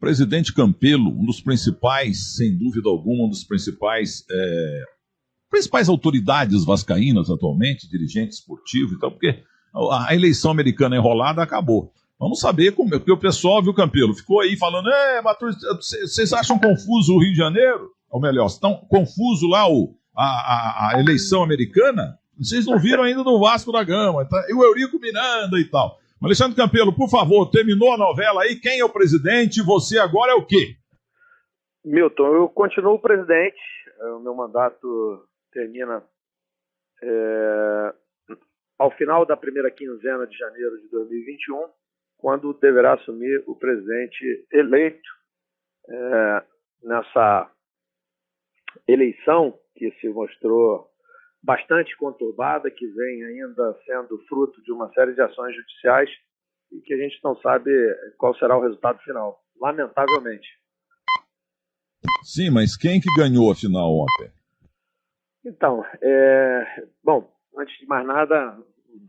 Presidente Campelo, um dos principais, sem dúvida alguma, um dos principais autoridades vascaínas atualmente, dirigente esportivo e tal, porque a eleição americana enrolada acabou. Vamos saber como é, porque o pessoal, viu, Campelo, ficou aí falando, vocês acham confuso o Rio de Janeiro? Ou melhor, estão confuso lá a eleição americana? Vocês não viram ainda no Vasco da Gama, tá? E o Eurico Miranda e tal. Alexandre Campelo, por favor, terminou a novela aí, quem é o presidente? Você agora é o quê? Milton, eu continuo presidente, o meu mandato termina ao final da primeira quinzena de janeiro de 2021, quando deverá assumir o presidente eleito nessa eleição que se mostrou bastante conturbada, que vem ainda sendo fruto de uma série de ações judiciais e que a gente não sabe qual será o resultado final, lamentavelmente. Sim, mas quem que ganhou a final ontem? Então, bom, antes de mais nada,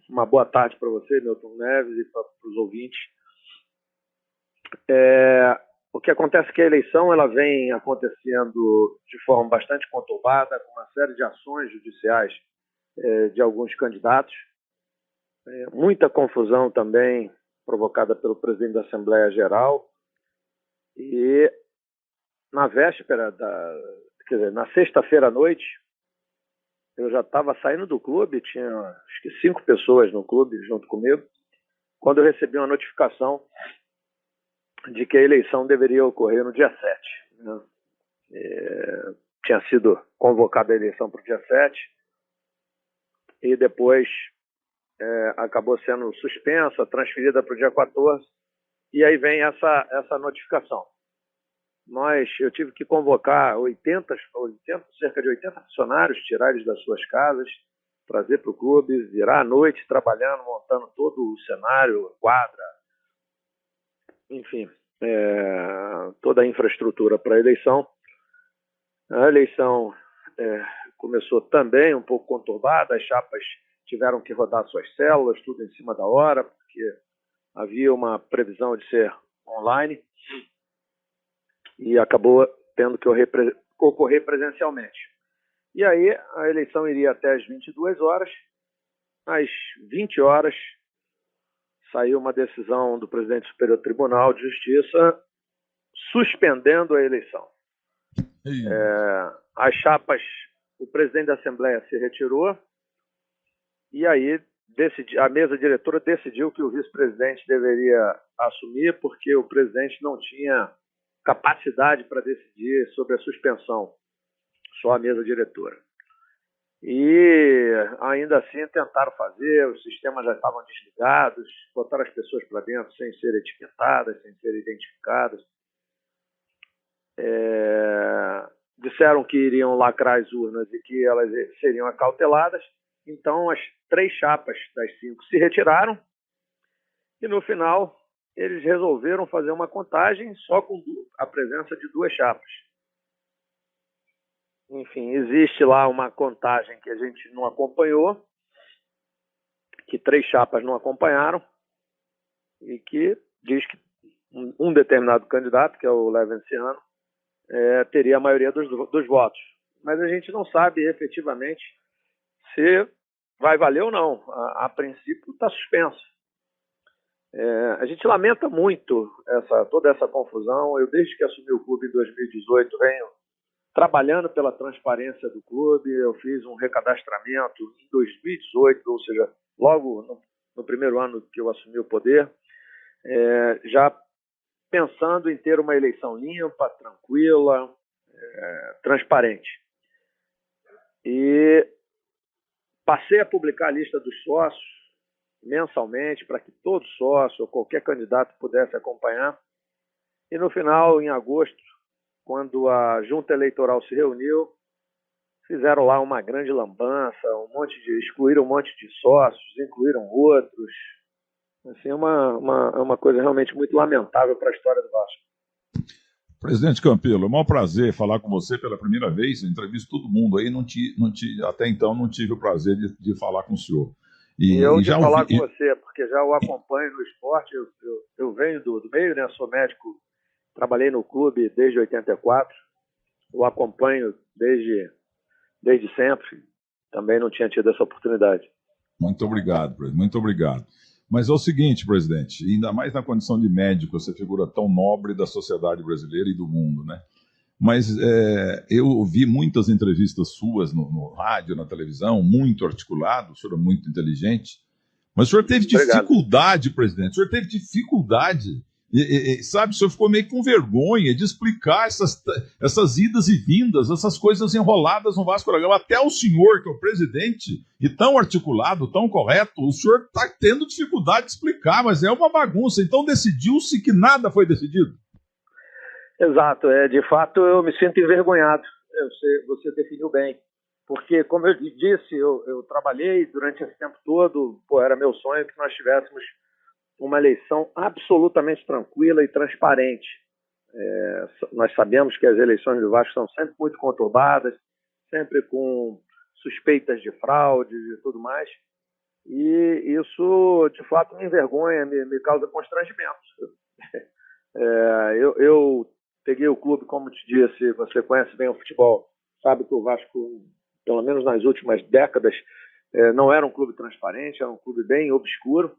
uma boa tarde para você, Milton Neves, e para os ouvintes. O que acontece é que a eleição ela vem acontecendo de forma bastante conturbada, com uma série de ações judiciais de alguns candidatos, muita confusão também provocada pelo presidente da Assembleia Geral, e na véspera, na sexta-feira à noite, eu já estava saindo do clube, tinha acho que 5 pessoas no clube junto comigo, quando eu recebi uma notificação de que a eleição deveria ocorrer no dia 7. Né? Tinha sido convocada a eleição para o dia 7 e depois acabou sendo suspensa, transferida para o dia 14, e aí vem essa notificação. Eu tive que convocar cerca de 80 funcionários, tirar eles das suas casas, trazer para o clube, virar à noite trabalhando, montando todo o cenário, quadra, enfim, toda a infraestrutura para a eleição. A eleição começou também um pouco conturbada, as chapas tiveram que rodar suas células, tudo em cima da hora, porque havia uma previsão de ser online e acabou tendo que ocorrer presencialmente. E aí a eleição iria até as 22 horas, às 20 horas, saiu uma decisão do presidente do Superior Tribunal de Justiça suspendendo a eleição. As chapas, o presidente da Assembleia se retirou e aí a mesa diretora decidiu que o vice-presidente deveria assumir porque o presidente não tinha capacidade para decidir sobre a suspensão, só a mesa diretora. E ainda assim tentaram fazer, os sistemas já estavam desligados, botaram as pessoas para dentro sem serem etiquetadas, sem serem identificadas. Disseram que iriam lacrar as urnas e que elas seriam acauteladas, então as 3 chapas das 5 se retiraram e no final eles resolveram fazer uma contagem só com a presença de 2 chapas. Enfim, existe lá uma contagem que a gente não acompanhou, que 3 chapas não acompanharam, e que diz que um determinado candidato, que é o Levenciano, teria a maioria dos votos. Mas a gente não sabe efetivamente se vai valer ou não. A princípio está suspenso. A gente lamenta muito toda essa confusão. Eu, desde que assumi o clube em 2018, venho trabalhando pela transparência do clube. Eu fiz um recadastramento em 2018, ou seja, logo no primeiro ano que eu assumi o poder, já pensando em ter uma eleição limpa, tranquila, transparente. E passei a publicar a lista dos sócios mensalmente para que todo sócio ou qualquer candidato pudesse acompanhar. E no final, em agosto, quando a junta eleitoral se reuniu, fizeram lá uma grande lambança, excluíram um monte de sócios, incluíram outros. Assim, é uma coisa realmente muito lamentável para a história do Vasco. Presidente Campelo, é um maior prazer falar com você pela primeira vez. Eu entrevisto todo mundo aí, até então não tive o prazer de falar com o senhor. E eu de falar com você, porque já o acompanho no esporte, eu venho do meio, né? Sou médico trabalhei no clube desde 84, o acompanho desde sempre, também não tinha tido essa oportunidade. Muito obrigado, presidente. Muito obrigado. Mas é o seguinte, presidente, ainda mais na condição de médico, você figura tão nobre da sociedade brasileira e do mundo, né? Mas eu vi muitas entrevistas suas no rádio, na televisão, muito articulado, o senhor é muito inteligente, mas o senhor teve dificuldade, presidente, o senhor teve dificuldade, sabe, o senhor ficou meio com vergonha de explicar essas idas e vindas, essas coisas enroladas no Vasco da Gama. Até o senhor, que é o presidente, e tão articulado, tão correto, o senhor está tendo dificuldade de explicar, mas é uma bagunça. Então decidiu-se que nada foi decidido. Exato, de fato eu me sinto envergonhado, você definiu bem, porque como eu disse, eu trabalhei durante esse tempo todo, era meu sonho que nós tivéssemos uma eleição absolutamente tranquila e transparente. Nós sabemos que as eleições do Vasco são sempre muito conturbadas, sempre com suspeitas de fraude e tudo mais, e isso de fato me envergonha, me causa constrangimento. Eu peguei o clube, como te disse, você conhece bem o futebol, sabe que o Vasco, pelo menos nas últimas décadas, não era um clube transparente, era um clube bem obscuro,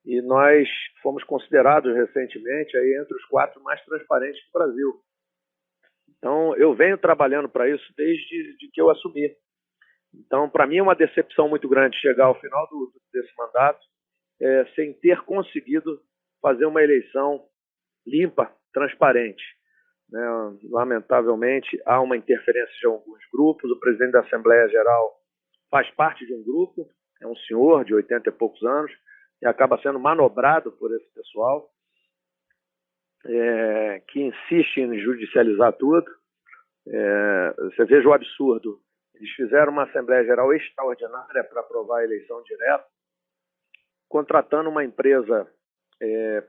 e nós fomos considerados recentemente aí entre os 4 mais transparentes do Brasil. Então, eu venho trabalhando para isso desde que eu assumi. Então, para mim é uma decepção muito grande chegar ao final desse mandato sem ter conseguido fazer uma eleição limpa, transparente. Lamentavelmente, há uma interferência de alguns grupos. O presidente da Assembleia Geral faz parte de um grupo, é um senhor de 80 e poucos anos, e acaba sendo manobrado por esse pessoal, que insiste em judicializar tudo. Você veja o absurdo. Eles fizeram uma Assembleia Geral extraordinária para aprovar a eleição direta, contratando uma empresa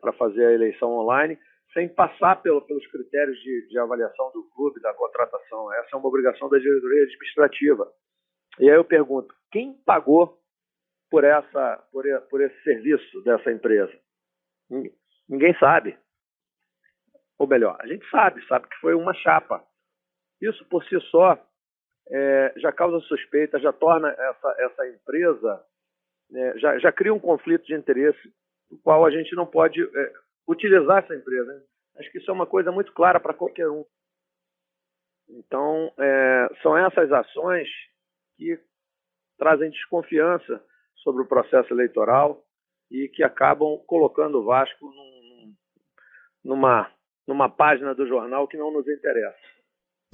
para fazer a eleição online, sem passar pelos critérios de avaliação do clube, da contratação. Essa é uma obrigação da diretoria administrativa. E aí eu pergunto, quem pagou por esse serviço dessa empresa? Ninguém sabe. Ou melhor, a gente sabe que foi uma chapa. Isso por si só já causa suspeita, já torna essa empresa, já cria um conflito de interesse, do qual a gente não pode utilizar essa empresa, né? Acho que isso é uma coisa muito clara para qualquer um. Então, são essas ações que trazem desconfiança sobre o processo eleitoral e que acabam colocando o Vasco numa página do jornal que não nos interessa.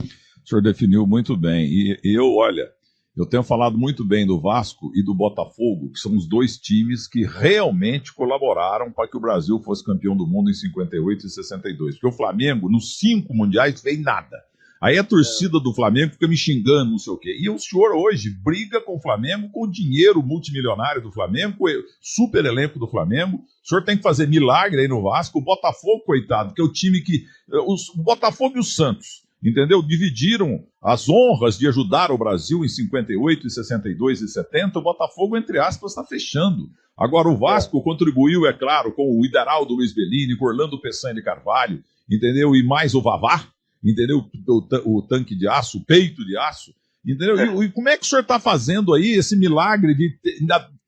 O senhor definiu muito bem. E eu tenho falado muito bem do Vasco e do Botafogo, que são os 2 times que realmente colaboraram para que o Brasil fosse campeão do mundo em 58 e 62. Porque o Flamengo, nos 5 mundiais, fez nada. Aí a torcida do Flamengo fica me xingando, não sei o quê. E o senhor hoje briga com o Flamengo, com o dinheiro multimilionário do Flamengo, com o super elenco do Flamengo. O senhor tem que fazer milagre aí no Vasco. O Botafogo, coitado, que é o time que... O Botafogo e o Santos, entendeu? Dividiram as honras de ajudar o Brasil em 58, 62 e 70. O Botafogo, entre aspas, está fechando. Agora, o Vasco contribuiu, é claro, com o Ideraldo Luiz Bellini, com Orlando Peçanha de Carvalho, entendeu? E mais o Vavá, entendeu? O tanque de aço, o peito de aço, entendeu? E como é que o senhor está fazendo aí esse milagre de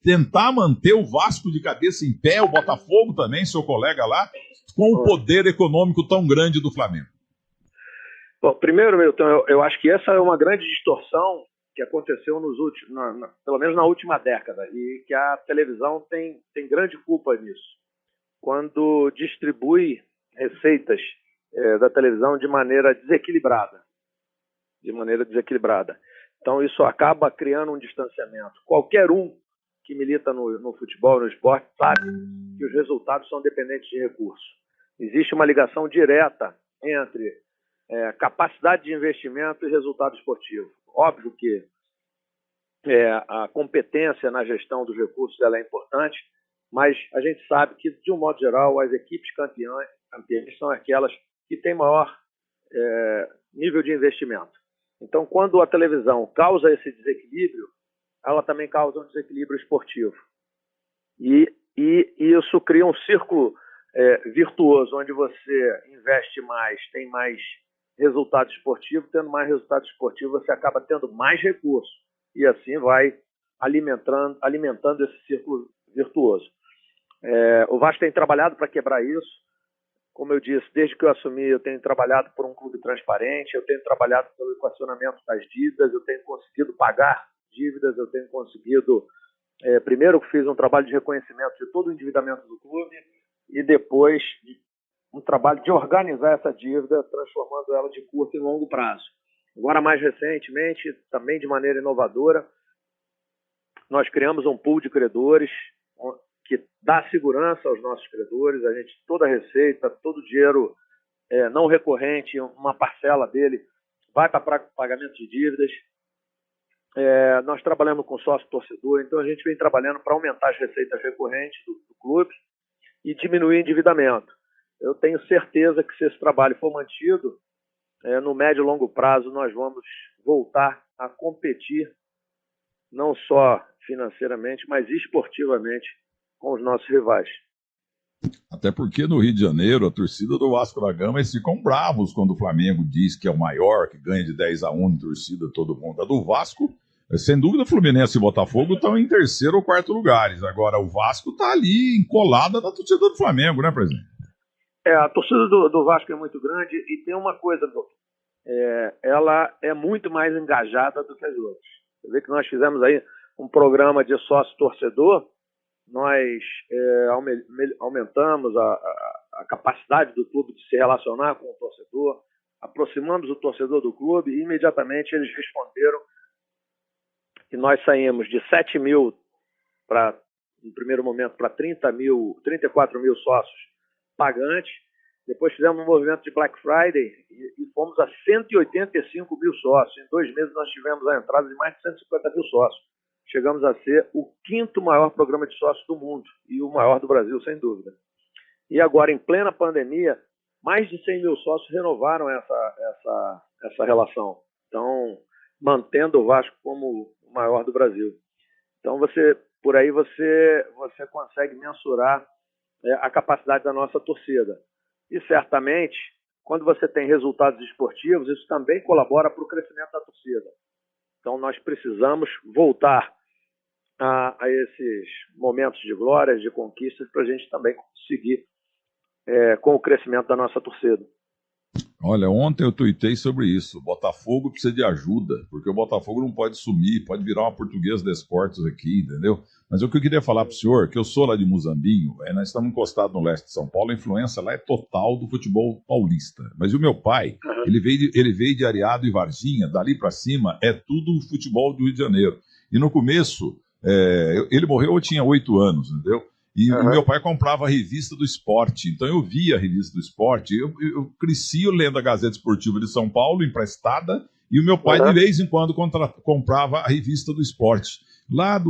tentar manter o Vasco de cabeça em pé, o Botafogo também, seu colega lá, com o poder econômico tão grande do Flamengo? Bom, primeiro, Milton, eu acho que essa é uma grande distorção que aconteceu pelo menos na última década, e que a televisão tem grande culpa nisso. Quando distribui receitas da televisão de maneira desequilibrada. Então, isso acaba criando um distanciamento. Qualquer um que milita no futebol, no esporte, sabe que os resultados são dependentes de recursos. Existe uma ligação direta entre capacidade de investimento e resultado esportivo. Óbvio que a competência na gestão dos recursos ela é importante, mas a gente sabe que, de um modo geral, as equipes campeãs são aquelas que têm maior nível de investimento. Então, quando a televisão causa esse desequilíbrio, ela também causa um desequilíbrio esportivo. E isso cria um círculo virtuoso, onde você investe mais, tem mais resultado esportivo, tendo mais resultado esportivo você acaba tendo mais recursos e assim vai alimentando esse círculo virtuoso. O Vasco tem trabalhado para quebrar isso. Como eu disse, desde que eu assumi, eu tenho trabalhado por um clube transparente, eu tenho trabalhado pelo equacionamento das dívidas, eu tenho conseguido pagar dívidas, eu tenho conseguido... primeiro fiz um trabalho de reconhecimento de todo o endividamento do clube e depois um trabalho de organizar essa dívida, transformando ela de curto e longo prazo. Agora, mais recentemente, também de maneira inovadora, nós criamos um pool de credores que dá segurança aos nossos credores. Toda a receita, todo o dinheiro não recorrente, uma parcela dele vai para pagamento de dívidas. Nós trabalhamos com sócio-torcedor, então a gente vem trabalhando para aumentar as receitas recorrentes do clube e diminuir o endividamento. Eu tenho certeza que se esse trabalho for mantido, no médio e longo prazo nós vamos voltar a competir, não só financeiramente, mas esportivamente com os nossos rivais. Até porque no Rio de Janeiro, a torcida do Vasco da Gama, eles ficam bravos quando o Flamengo diz que é o maior, que ganha de 10-1 em torcida, todo mundo. A do Vasco, sem dúvida, Fluminense e Botafogo estão em terceiro ou quarto lugares. Agora, o Vasco está ali encolada na torcida do Flamengo, né, presidente? A torcida do Vasco é muito grande e tem uma coisa, ela é muito mais engajada do que as outras. Você vê que nós fizemos aí um programa de sócio-torcedor, nós aumentamos a capacidade do clube de se relacionar com o torcedor, aproximamos o torcedor do clube e imediatamente eles responderam que nós saímos de 7 mil no primeiro momento para 34 mil sócios pagantes. Depois fizemos um movimento de Black Friday e fomos a 185 mil sócios. Em 2 meses nós tivemos a entrada de mais de 150 mil sócios. Chegamos a ser o 5º maior programa de sócios do mundo e o maior do Brasil, sem dúvida. E agora, em plena pandemia, mais de 100 mil sócios renovaram essa relação. Então, mantendo o Vasco como o maior do Brasil. Então, por aí você consegue mensurar a capacidade da nossa torcida. E, certamente, quando você tem resultados esportivos, isso também colabora para o crescimento da torcida. Então, nós precisamos voltar a esses momentos de glórias, de conquistas, para a gente também conseguir com o crescimento da nossa torcida. Olha, ontem eu tuitei sobre isso. O Botafogo precisa de ajuda, porque o Botafogo não pode sumir, pode virar uma Portuguesa de Esportes aqui, entendeu? Mas o que eu queria falar para o senhor, que eu sou lá de Muzambinho, nós estamos encostados no leste de São Paulo, a influência lá é total do futebol paulista. Mas o meu pai, ele veio de Areado e Varginha, dali para cima é tudo futebol do Rio de Janeiro. E no começo, ele morreu, eu tinha 8 anos, entendeu? E o meu pai comprava a revista do esporte, então eu via a revista do esporte, eu cresci lendo a Gazeta Esportiva de São Paulo, emprestada, e o meu pai de vez em quando comprava a revista do esporte, lá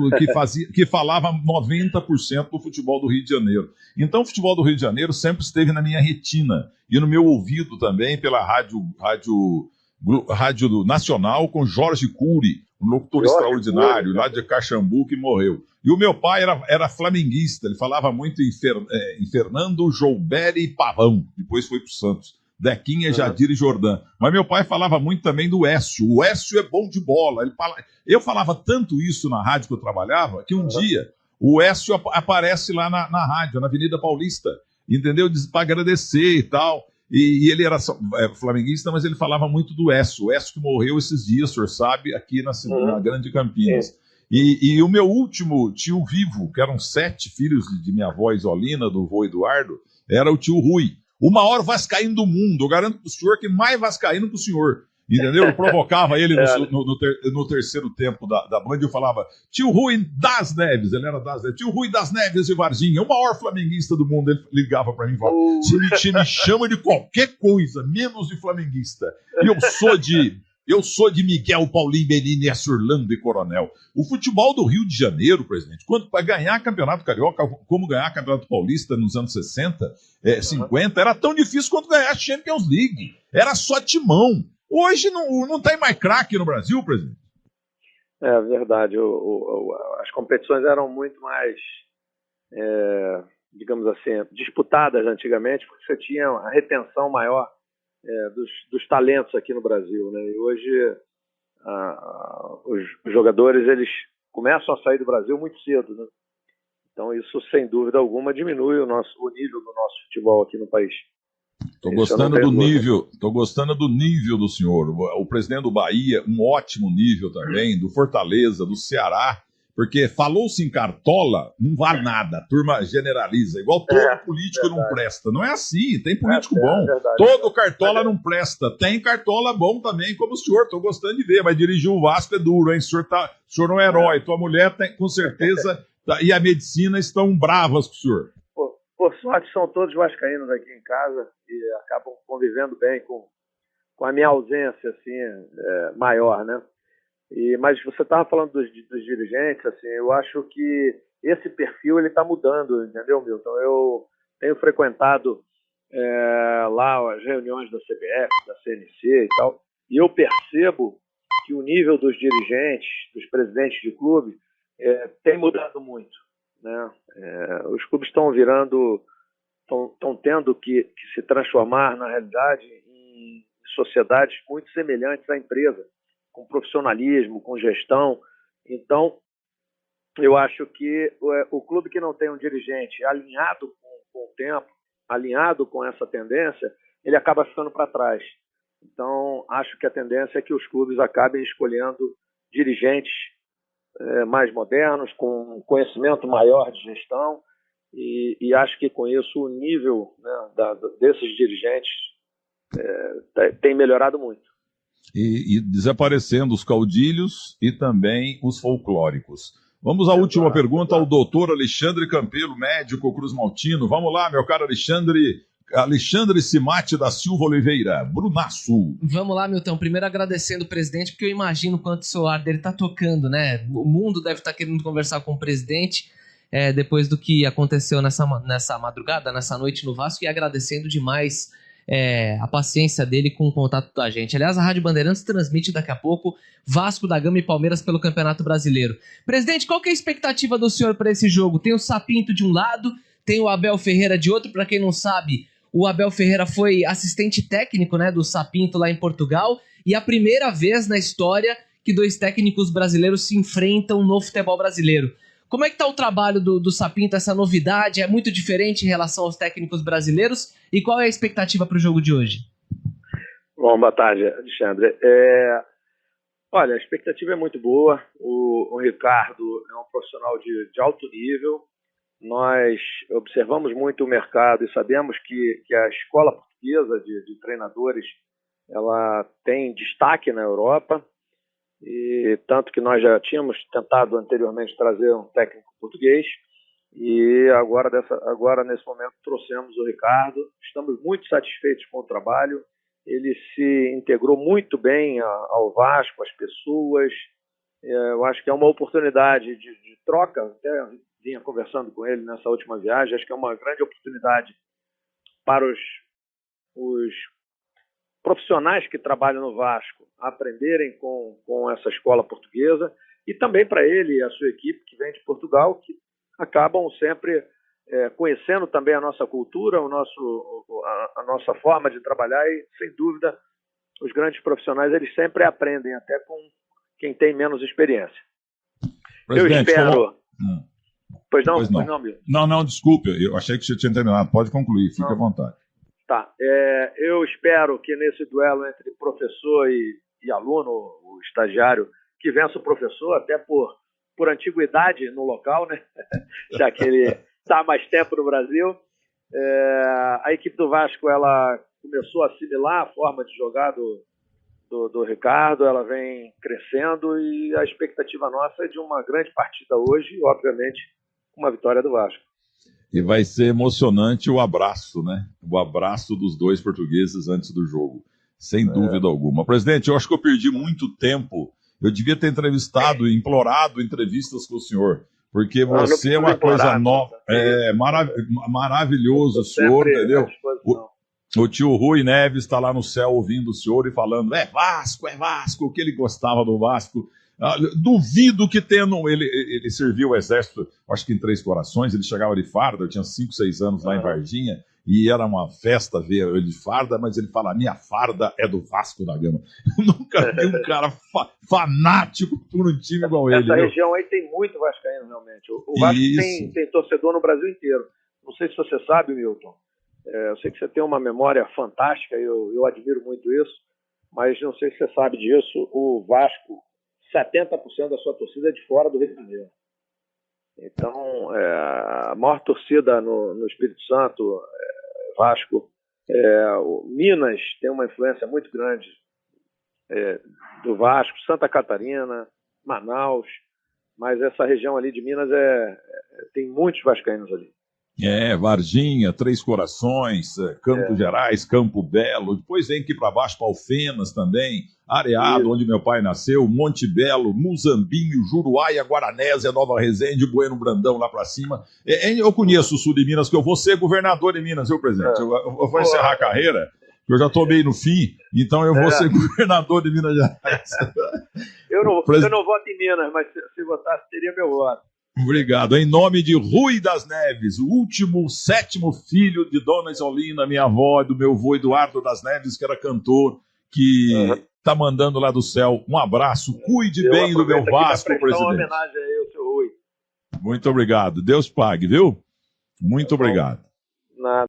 que falava 90% do futebol do Rio de Janeiro. Então o futebol do Rio de Janeiro sempre esteve na minha retina, e no meu ouvido também, pela rádio nacional, com Jorge Cury, um locutor extraordinário, lá de Caxambu, que morreu. E o meu pai era flamenguista, ele falava muito em Fernando, Joubert e Pavão, depois foi para o Santos, Dequinha, Jadir e Jordan. Mas meu pai falava muito também do Écio, o Écio é bom de bola. Eu falava tanto isso na rádio que eu trabalhava, que um dia o Écio aparece lá na rádio, na Avenida Paulista, entendeu? Para agradecer e tal. E ele era flamenguista, mas ele falava muito do Écio. O Écio que morreu esses dias, o senhor sabe, aqui na Grande Campinas. E o meu último tio vivo, que eram 7 filhos de minha avó Isolina, do vô Eduardo, era o tio Rui. O maior vascaíno do mundo. Eu garanto para o senhor que mais vascaíno que o senhor. Entendeu? Eu provocava ele no terceiro tempo da Band. Eu falava, tio Rui das Neves. Ele era das Neves. Tio Rui das Neves de Varginha, o maior flamenguista do mundo. Ele ligava para mim e falava, você me chama de qualquer coisa, menos de flamenguista. E eu sou de Miguel, Paulinho, Benini, Orlando e Coronel. O futebol do Rio de Janeiro, presidente, quando para ganhar campeonato carioca, como ganhar campeonato paulista nos anos 60, 50, era tão difícil quanto ganhar a Champions League. Era só timão. Hoje não tem mais craque no Brasil, presidente. É verdade. As competições eram muito mais digamos assim, disputadas antigamente, porque você tinha a retenção maior dos talentos aqui no Brasil, né? E hoje os jogadores eles começam a sair do Brasil muito cedo, né? Então isso, sem dúvida alguma, diminui o nível do nosso futebol aqui no país. Tô gostando do nível do senhor. O presidente do Bahia, um ótimo nível também, do Fortaleza, do Ceará, porque falou-se em Cartola, não vale nada, a turma generaliza, igual todo político não presta. Não é assim, tem político bom. Todo Cartola não presta, tem Cartola bom também, como o senhor, tô gostando de ver, mas dirigir o Vasco é duro, hein? O senhor não é herói, tua mulher tem, com certeza, e a medicina estão bravas com o senhor. Por sorte, são todos vascaínos aqui em casa e acabam convivendo bem com a minha ausência assim, maior, né? Mas você estava falando dos dirigentes, assim, eu acho que esse perfil ele está mudando, entendeu, Milton? Eu tenho frequentado lá as reuniões da CBF, da CNC e tal, e eu percebo que o nível dos dirigentes, dos presidentes de clube, tem mudado muito, né? Os clubes estão tendo que se transformar, na realidade, em sociedades muito semelhantes à empresa, com profissionalismo, com gestão. Então, eu acho que o clube que não tem um dirigente alinhado com o tempo, alinhado com essa tendência, ele acaba ficando para trás. Então, acho que a tendência é que os clubes acabem escolhendo dirigentes mais modernos, com conhecimento maior de gestão, e acho que com isso o nível, né, desses dirigentes tem melhorado muito. E desaparecendo os caudilhos e também os folclóricos. Vamos à última pergunta ao doutor Alexandre Campelo, médico Cruz Maltino. Vamos lá, meu caro Alexandre Cimate da Silva Oliveira, Brunaço. Vamos lá, Milton. Primeiro agradecendo o presidente, porque eu imagino quanto o celular dele está tocando, né? O mundo deve estar querendo conversar com o presidente depois do que aconteceu nessa madrugada, nessa noite no Vasco, e agradecendo demais a paciência dele com o contato da gente. Aliás, a Rádio Bandeirantes transmite daqui a pouco Vasco da Gama e Palmeiras pelo Campeonato Brasileiro. Presidente, qual que é a expectativa do senhor para esse jogo? Tem o Sapinto de um lado, tem o Abel Ferreira de outro. Para quem não sabe, o Abel Ferreira foi assistente técnico, né, do Sapinto lá em Portugal, e a primeira vez na história que dois técnicos brasileiros se enfrentam no futebol brasileiro. Como é que está o trabalho do Sapinto, essa novidade? É muito diferente em relação aos técnicos brasileiros? E qual é a expectativa para o jogo de hoje? Bom, boa tarde, Alexandre. Olha, a expectativa é muito boa. O Ricardo é um profissional de alto nível. Nós observamos muito o mercado e sabemos que a escola portuguesa de treinadores ela tem destaque na Europa. E tanto que nós já tínhamos tentado anteriormente trazer um técnico português e agora nesse momento trouxemos o Ricardo. Estamos muito satisfeitos com o trabalho. Ele se integrou muito bem ao Vasco, às pessoas. Eu acho que é uma oportunidade de troca. Até vinha conversando com ele nessa última viagem. Acho que é uma grande oportunidade para os profissionais que trabalham no Vasco aprenderem com essa escola portuguesa, e também para ele e a sua equipe que vem de Portugal, que acabam sempre conhecendo também a nossa cultura, a nossa forma de trabalhar, e sem dúvida os grandes profissionais eles sempre aprendem, até com quem tem menos experiência. Presidente, eu espero... Pois não, Milton? Não, desculpe, eu achei que você tinha terminado, pode concluir, fique à vontade. Tá. Eu espero que nesse duelo entre professor e aluno, o estagiário, que vença o professor, até por antiguidade no local, né? Já que ele está há mais tempo no Brasil. A equipe do Vasco ela começou a assimilar a forma de jogar do Ricardo, ela vem crescendo e a expectativa nossa é de uma grande partida hoje, e, obviamente, uma vitória do Vasco. E vai ser emocionante o abraço, né? O abraço dos dois portugueses antes do jogo, sem dúvida alguma. Presidente, eu acho que eu perdi muito tempo. Eu devia ter entrevistado e implorado entrevistas com o senhor, porque você é uma coisa nova. Maravilhoso o senhor, entendeu? O tio Rui Neves está lá no céu ouvindo o senhor e falando, é Vasco, o que ele gostava do Vasco. Duvido que tendo. Ele serviu o exército, acho que em Três Corações, ele chegava de farda, eu tinha 5, 6 anos lá em Varginha, e era uma festa ver ele de farda, mas ele fala: minha farda é do Vasco da Gama. Eu nunca vi um cara fanático por um time igual ele. Essa região aí tem muito vascaíno, realmente. O Vasco tem torcedor no Brasil inteiro. Não sei se você sabe, Milton. Eu sei que você tem uma memória fantástica, eu admiro muito isso, mas não sei se você sabe disso, o Vasco, 70% da sua torcida é de fora do Rio de Janeiro. Então, a maior torcida no Espírito Santo, Vasco. Minas tem uma influência muito grande do Vasco, Santa Catarina, Manaus, mas essa região ali de Minas tem muitos vascaínos ali. Varginha, Três Corações, Campos Gerais, Campo Belo, depois vem aqui para baixo, para Alfenas também, Areado, onde meu pai nasceu, Monte Belo, Muzambinho, Juruáia, Guaranésia, Nova Resende, Bueno Brandão lá para cima. Eu conheço o sul de Minas, que eu vou ser governador de Minas, viu, presidente? Eu vou encerrar a carreira, eu já estou meio no fim, então eu vou ser governador de Minas Gerais. Eu não voto em Minas, mas se votasse, teria meu voto. Obrigado. Em nome de Rui das Neves, o 7º filho de Dona Isolina, minha avó, e do meu avô Eduardo das Neves, que era cantor, que tá mandando lá do céu um abraço. Cuide bem do meu Vasco, presidente. Uma homenagem aí ao seu Rui. Muito obrigado. Deus pague, viu? Muito obrigado. Nada.